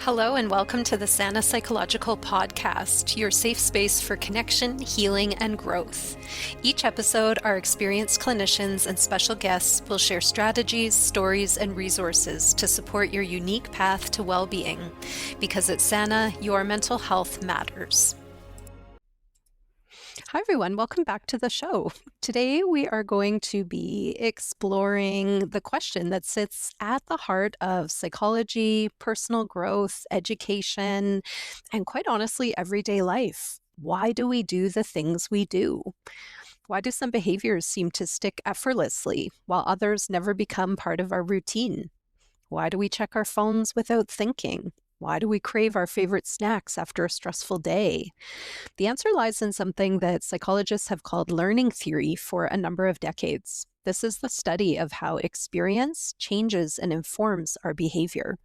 Hello and welcome to the Sana Psychological Podcast, your safe space for connection, healing, and growth. Each episode, our experienced clinicians and special guests will share strategies, stories, and resources to support your unique path to well-being. Because at Sana, your mental health matters. Hi everyone, welcome back to the show. Today we are going to be exploring the question that sits at the heart of psychology, personal growth, education, and quite honestly, everyday life. Why do we do the things we do? Why do some behaviors seem to stick effortlessly while others never become part of our routine? Why do we check our phones without thinking? Why do we crave our favorite snacks after a stressful day? The answer lies in something that psychologists have called learning theory for a number of decades. This is the study of how experience changes and informs our behavior.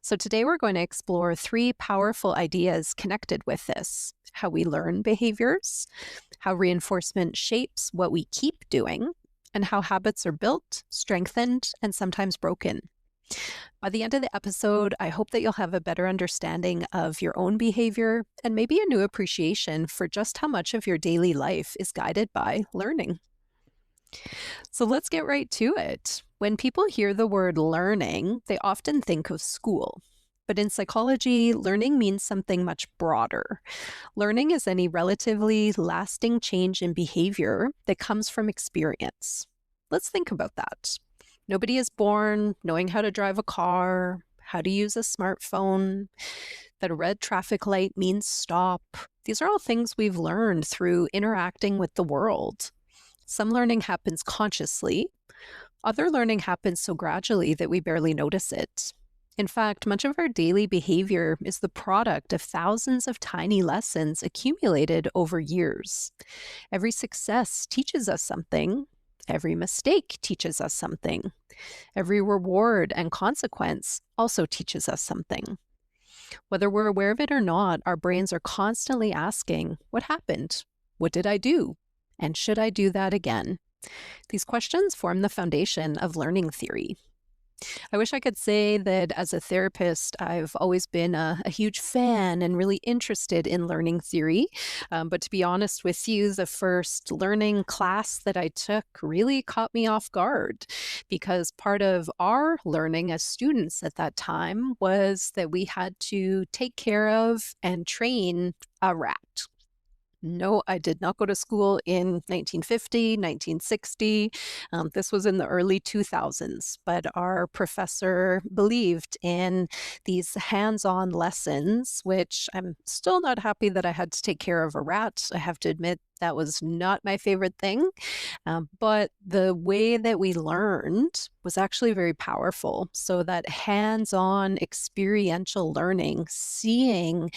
So today we're going to explore three powerful ideas connected with this: how we learn behaviors, how reinforcement shapes what we keep doing, and how habits are built, strengthened, and sometimes broken. By the end of the episode, I hope that you'll have a better understanding of your own behavior and maybe a new appreciation for just how much of your daily life is guided by learning. So let's get right to it. When people hear the word learning, they often think of school. But in psychology, learning means something much broader. Learning is any relatively lasting change in behavior that comes from experience. Let's think about that. Nobody is born knowing how to drive a car, how to use a smartphone, that a red traffic light means stop. These are all things we've learned through interacting with the world. Some learning happens consciously. Other learning happens so gradually that we barely notice it. In fact, much of our daily behavior is the product of thousands of tiny lessons accumulated over years. Every success teaches us something. Every mistake teaches us something. Every reward and consequence also teaches us something. Whether we're aware of it or not, our brains are constantly asking, what happened? What did I do? And should I do that again? These questions form the foundation of learning theory. I wish I could say that as a therapist, I've always been a huge fan and really interested in learning theory. But to be honest with you, the first learning class that I took really caught me off guard, because part of our learning as students at that time was that we had to take care of and train a rat. No, I did not go to school in 1950, 1960. This was in the early 2000s, but our professor believed in these hands-on lessons, which I'm still not happy that I had to take care of a rat. I have to admit that was not my favorite thing. But the way that we learned was actually very powerful. So that hands-on experiential learning, seeing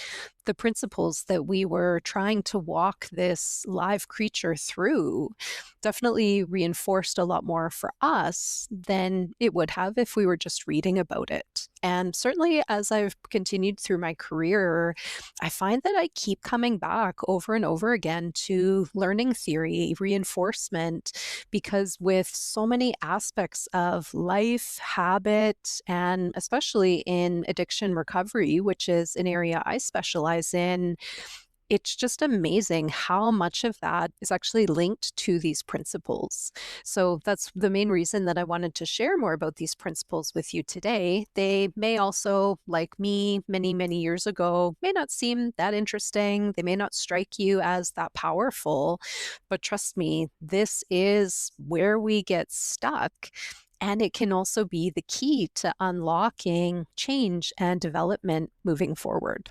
the principles that we were trying to walk this live creature through, definitely reinforced a lot more for us than it would have if we were just reading about it. And certainly as I've continued through my career, I find that I keep coming back over and over again to learning theory, reinforcement, because with so many aspects of life, habit, and especially in addiction recovery, which is an area I specialize in, it's just amazing how much of that is actually linked to these principles. So that's the main reason that I wanted to share more about these principles with you today. They may also, like me many, many years ago, may not seem that interesting. They may not strike you as that powerful, but trust me, this is where we get stuck. And it can also be the key to unlocking change and development moving forward.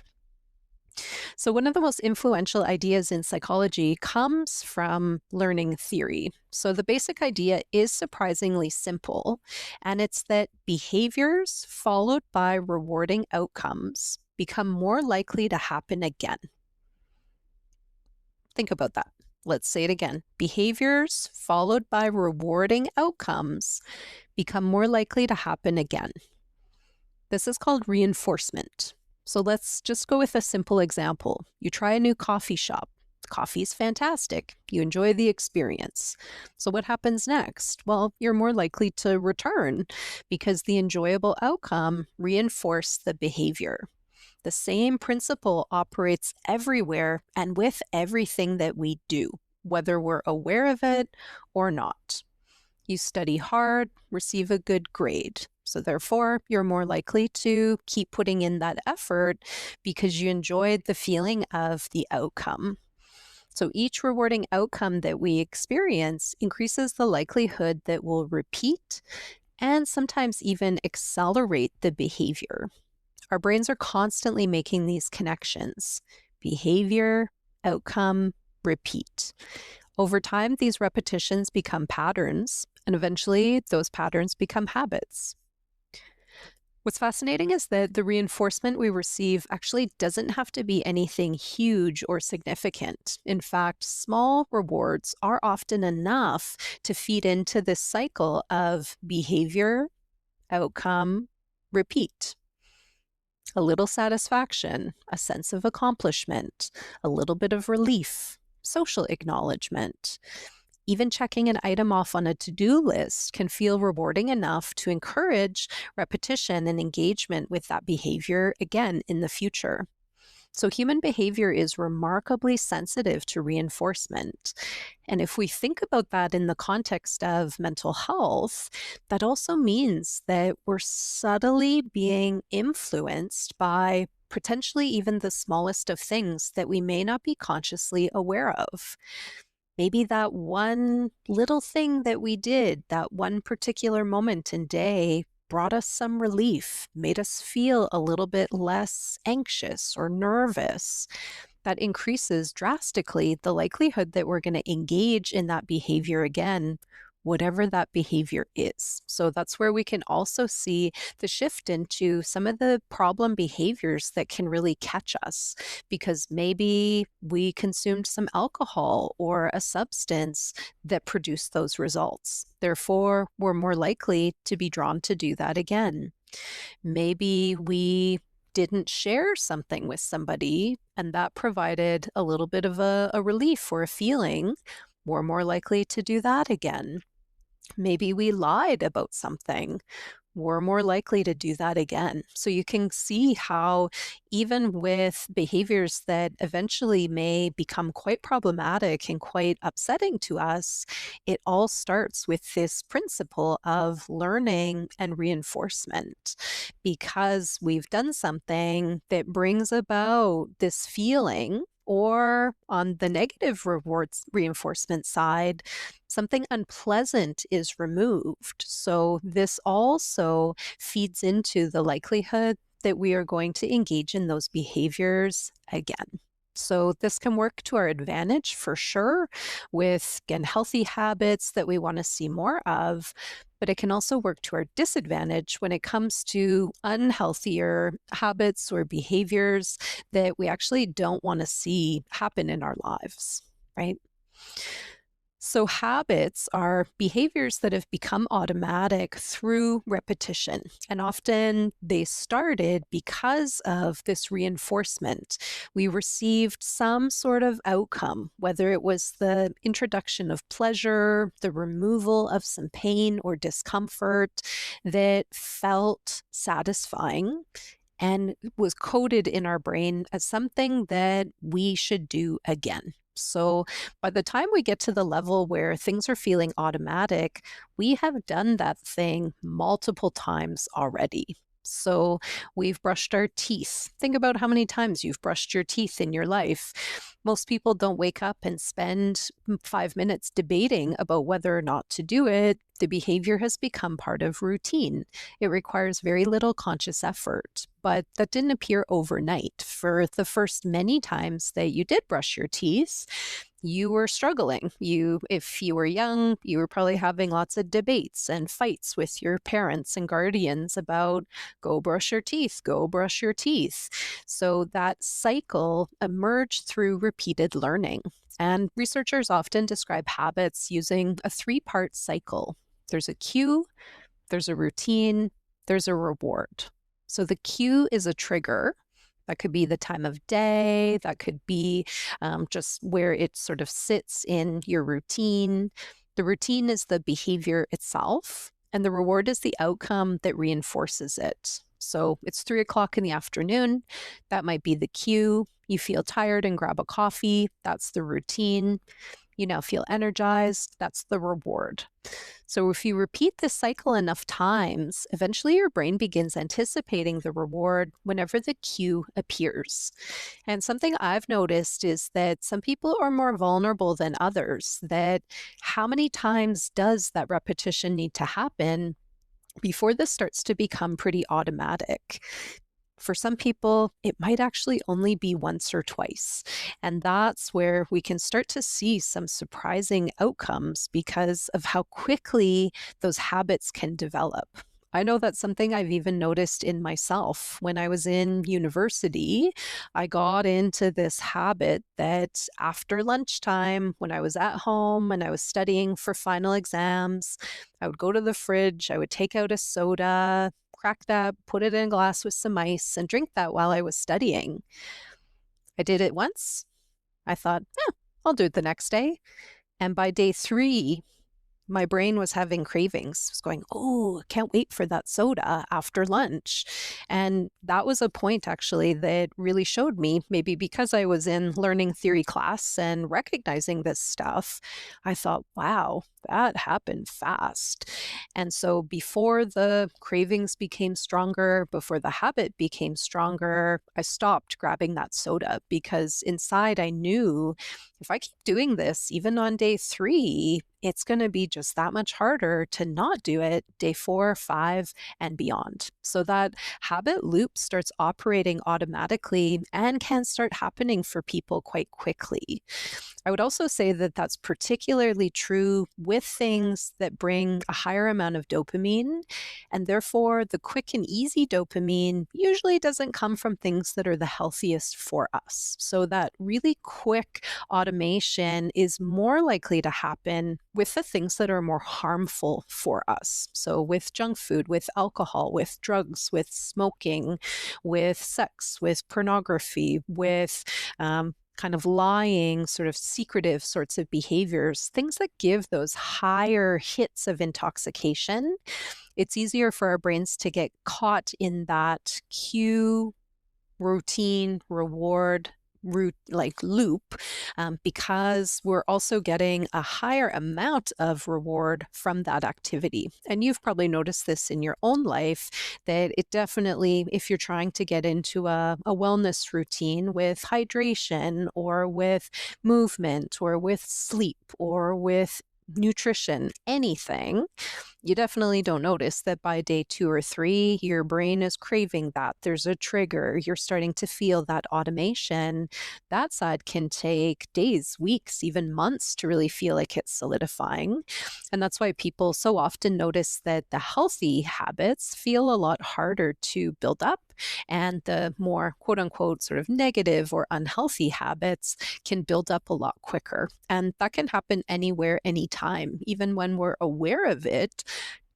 So one of the most influential ideas in psychology comes from learning theory. So the basic idea is surprisingly simple, and it's that behaviors followed by rewarding outcomes become more likely to happen again. Think about that. Let's say it again. Behaviors followed by rewarding outcomes become more likely to happen again. This is called reinforcement. So let's just go with a simple example. You try a new coffee shop. Coffee's fantastic. You enjoy the experience. So, what happens next? Well, you're more likely to return because the enjoyable outcome reinforced the behavior. The same principle operates everywhere and with everything that we do, whether we're aware of it or not. You study hard, receive a good grade. So, therefore, you're more likely to keep putting in that effort because you enjoyed the feeling of the outcome. So, each rewarding outcome that we experience increases the likelihood that we'll repeat and sometimes even accelerate the behavior. Our brains are constantly making these connections: behavior, outcome, repeat. Over time, these repetitions become patterns, and eventually those patterns become habits. What's fascinating is that the reinforcement we receive actually doesn't have to be anything huge or significant. In fact, small rewards are often enough to feed into this cycle of behavior, outcome, repeat. A little satisfaction, a sense of accomplishment, a little bit of relief, social acknowledgement. Even checking an item off on a to-do list can feel rewarding enough to encourage repetition and engagement with that behavior again in the future. So, human behavior is remarkably sensitive to reinforcement. And if we think about that in the context of mental health, that also means that we're subtly being influenced by potentially even the smallest of things that we may not be consciously aware of. Maybe that one little thing that we did, that one particular moment and day, brought us some relief, made us feel a little bit less anxious or nervous. That increases drastically the likelihood that we're going to engage in that behavior again, whatever that behavior is. So that's where we can also see the shift into some of the problem behaviors that can really catch us, because maybe we consumed some alcohol or a substance that produced those results. Therefore, we're more likely to be drawn to do that again. Maybe we didn't share something with somebody and that provided a little bit of a relief or a feeling. We're more likely to do that again. Maybe we lied about something. We're more likely to do that again. So you can see how, even with behaviors that eventually may become quite problematic and quite upsetting to us, it all starts with this principle of learning and reinforcement. Because we've done something that brings about this feeling, or on the negative rewards reinforcement side, something unpleasant is removed. So this also feeds into the likelihood that we are going to engage in those behaviors again. So this can work to our advantage for sure, with, again, healthy habits that we want to see more of, but it can also work to our disadvantage when it comes to unhealthier habits or behaviors that we actually don't want to see happen in our lives, right? So, habits are behaviors that have become automatic through repetition. And often they started because of this reinforcement. We received some sort of outcome, whether it was the introduction of pleasure, the removal of some pain or discomfort that felt satisfying and was coded in our brain as something that we should do again. So by the time we get to the level where things are feeling automatic, we have done that thing multiple times already. So we've brushed our teeth. Think about how many times you've brushed your teeth in your life. Most people don't wake up and spend 5 minutes debating about whether or not to do it. The behavior has become part of routine. It requires very little conscious effort, but that didn't appear overnight. For the first many times that you did brush your teeth, you were struggling. If you were young, you were probably having lots of debates and fights with your parents and guardians about go brush your teeth, go brush your teeth. So that cycle emerged through repeated learning. And researchers often describe habits using a three-part cycle. There's a cue, there's a routine, there's a reward. So the cue is a trigger. That could be the time of day, that could be just where it sort of sits in your routine. The routine is the behavior itself, and the reward is the outcome that reinforces it. So it's 3 o'clock in the afternoon. That might be the cue. You feel tired and grab a coffee. That's the routine. You now feel energized. That's the reward. So if you repeat this cycle enough times, eventually your brain begins anticipating the reward whenever the cue appears. And something I've noticed is that some people are more vulnerable than others, that how many times does that repetition need to happen before this starts to become pretty automatic? For some people, it might actually only be once or twice. And that's where we can start to see some surprising outcomes because of how quickly those habits can develop. I know that's something I've even noticed in myself. When I was in university, I got into this habit that after lunchtime, when I was at home and I was studying for final exams, I would go to the fridge, I would take out a soda, crack that, put it in a glass with some ice, and drink that while I was studying. I did it once. I thought, I'll do it the next day. And by day 3, my brain was having cravings. It was going, oh, can't wait for that soda after lunch. And that was a point actually that really showed me, maybe because I was in learning theory class and recognizing this stuff, I thought, wow, that happened fast. And so before the cravings became stronger, before the habit became stronger, I stopped grabbing that soda because inside I knew if I keep doing this, even on day 3, it's going to be just that much harder to not do it day 4, 5, and beyond. So that habit loop starts operating automatically and can start happening for people quite quickly. I would also say that that's particularly true with things that bring a higher amount of dopamine. And therefore, the quick and easy dopamine usually doesn't come from things that are the healthiest for us. So that really quick automation is more likely to happen with the things that are more harmful for us. So with junk food, with alcohol, with drugs, with smoking, with sex, with pornography, with kind of lying, sort of secretive sorts of behaviors, things that give those higher hits of intoxication. It's easier for our brains to get caught in that cue, routine, reward, loop, because we're also getting a higher amount of reward from that activity. And you've probably noticed this in your own life, that it definitely, if you're trying to get into a wellness routine with hydration or with movement or with sleep or with nutrition, anything, you definitely don't notice that by day 2 or 3, your brain is craving that. There's a trigger. You're starting to feel that automation. That side can take days, weeks, even months to really feel like it's solidifying. And that's why people so often notice that the healthy habits feel a lot harder to build up. And the more quote unquote sort of negative or unhealthy habits can build up a lot quicker. And that can happen anywhere, anytime, even when we're aware of it.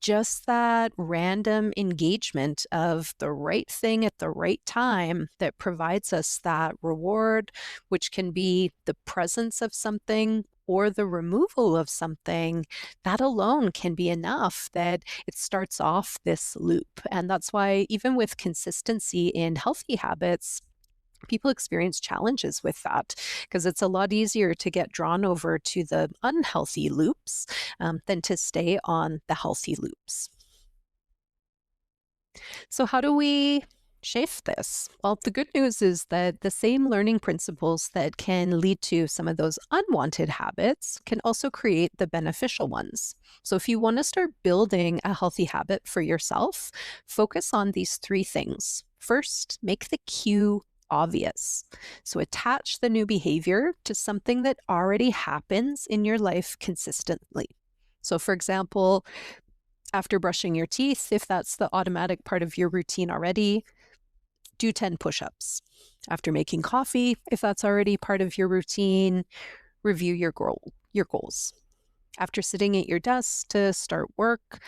Just that random engagement of the right thing at the right time that provides us that reward, which can be the presence of something or the removal of something, that alone can be enough that it starts off this loop. And that's why, even with consistency in healthy habits, people experience challenges with that because it's a lot easier to get drawn over to the unhealthy loops than to stay on the healthy loops. So, how do we shift this? Well, the good news is that the same learning principles that can lead to some of those unwanted habits can also create the beneficial ones. So, if you want to start building a healthy habit for yourself, focus on these 3 things. First, make the cue obvious. So attach the new behavior to something that already happens in your life consistently. So, for example, after brushing your teeth, if that's the automatic part of your routine already, do 10 push-ups. After making coffee, if that's already part of your routine, review your goals. After sitting at your desk to start work,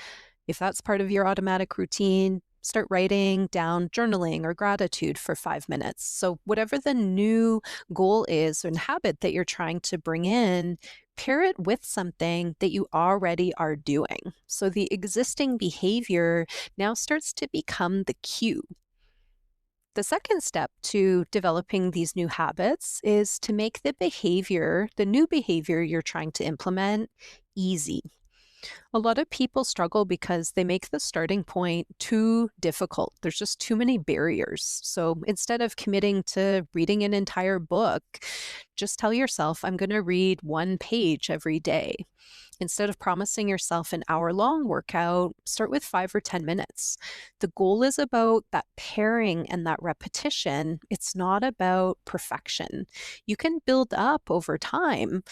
if that's part of your automatic routine, start writing down journaling or gratitude for 5 minutes. So, whatever the new goal is and habit that you're trying to bring in, pair it with something that you already are doing. So, the existing behavior now starts to become the cue. The second step to developing these new habits is to make the new behavior you're trying to implement, easy. A lot of people struggle because they make the starting point too difficult. There's just too many barriers. So instead of committing to reading an entire book, just tell yourself, I'm going to read 1 page every day. Instead of promising yourself an hour-long workout, start with 5 or 10 minutes. The goal is about that pairing and that repetition. It's not about perfection. You can build up over time,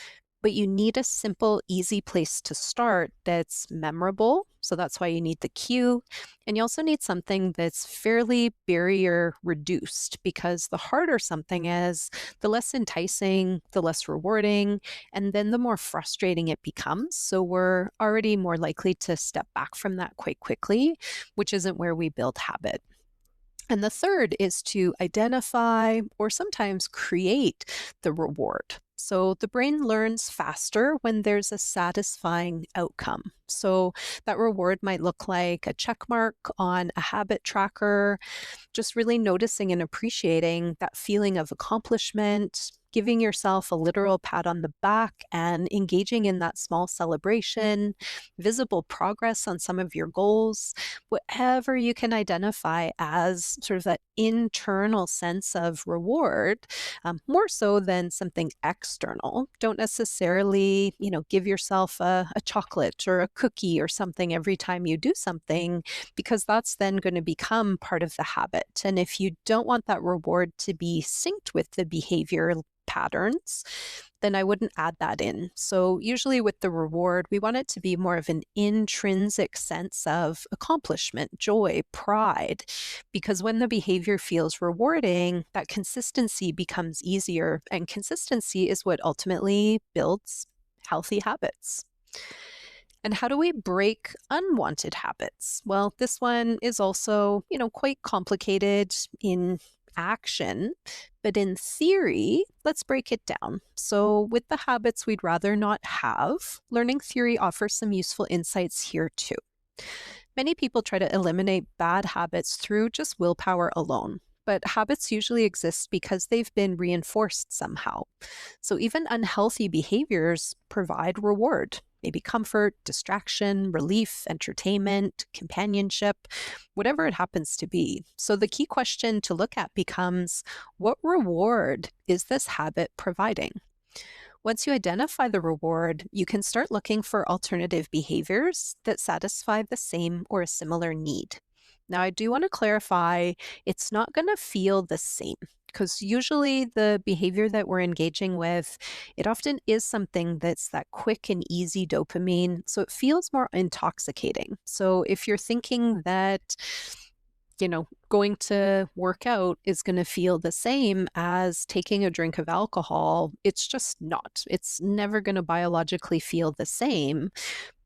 but you need a simple, easy place to start that's memorable. So that's why you need the cue. And you also need something that's fairly barrier reduced, because the harder something is, the less enticing, the less rewarding, and then the more frustrating it becomes. So we're already more likely to step back from that quite quickly, which isn't where we build habit. And the third is to identify or sometimes create the reward. So the brain learns faster when there's a satisfying outcome. So that reward might look like a check mark on a habit tracker, just really noticing and appreciating that feeling of accomplishment, giving yourself a literal pat on the back and engaging in that small celebration, visible progress on some of your goals, whatever you can identify as sort of that internal sense of reward, more so than something external. Don't necessarily, give yourself a chocolate or a cookie or something every time you do something, because that's then going to become part of the habit. And if you don't want that reward to be synced with the behavior patterns, then I wouldn't add that in. So usually with the reward, we want it to be more of an intrinsic sense of accomplishment, joy, pride, because when the behavior feels rewarding, that consistency becomes easier, and consistency is what ultimately builds healthy habits. And how do we break unwanted habits? Well, this one is also, quite complicated in action, but in theory, let's break it down. So, with the habits we'd rather not have, learning theory offers some useful insights here too. Many people try to eliminate bad habits through just willpower alone, but habits usually exist because they've been reinforced somehow. So even unhealthy behaviors provide reward, maybe comfort, distraction, relief, entertainment, companionship, whatever it happens to be. So the key question to look at becomes, what reward is this habit providing? Once you identify the reward, you can start looking for alternative behaviors that satisfy the same or a similar need. Now, I do want to clarify, it's not going to feel the same, because usually the behavior that we're engaging with, it often is something that's that quick and easy dopamine, so it feels more intoxicating. So if you're thinking that going to work out is going to feel the same as taking a drink of alcohol, it's just not. It's never going to biologically feel the same.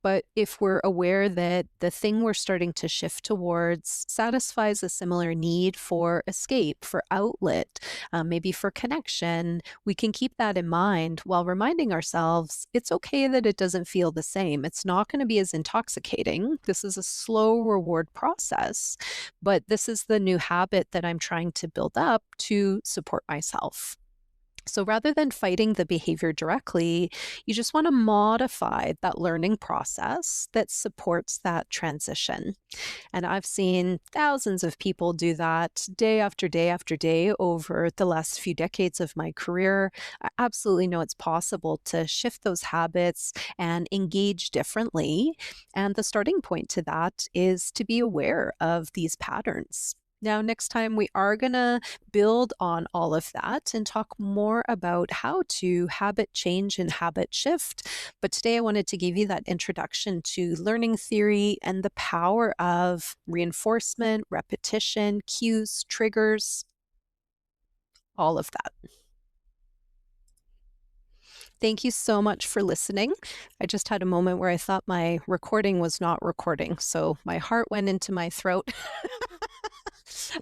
But if we're aware that the thing we're starting to shift towards satisfies a similar need for escape, for outlet, maybe for connection, we can keep that in mind while reminding ourselves it's okay that it doesn't feel the same. It's not going to be as intoxicating. This is a slow reward process, but this is the new habit that I'm trying to build up to support myself. So rather than fighting the behavior directly, you just want to modify that learning process that supports that transition. And I've seen thousands of people do that day after day after day over the last few decades of my career. I absolutely know it's possible to shift those habits and engage differently. And the starting point to that is to be aware of these patterns. Now, next time we are going to build on all of that and talk more about how to habit change and habit shift. But today I wanted to give you that introduction to learning theory and the power of reinforcement, repetition, cues, triggers, all of that. Thank you so much for listening. I just had a moment where I thought my recording was not recording, so my heart went into my throat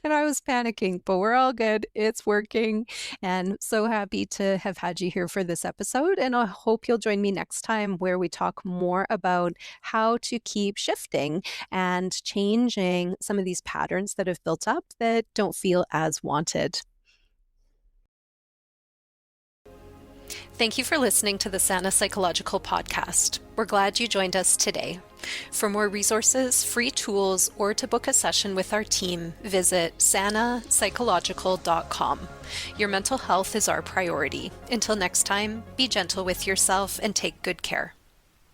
and I was panicking, but we're all good. It's working. And so happy to have had you here for this episode. And I hope you'll join me next time where we talk more about how to keep shifting and changing some of these patterns that have built up that don't feel as wanted. Thank you for listening to the Sana Psychological Podcast. We're glad you joined us today. For more resources, free tools, or to book a session with our team, visit sanapsychological.com. Your mental health is our priority. Until next time, be gentle with yourself and take good care.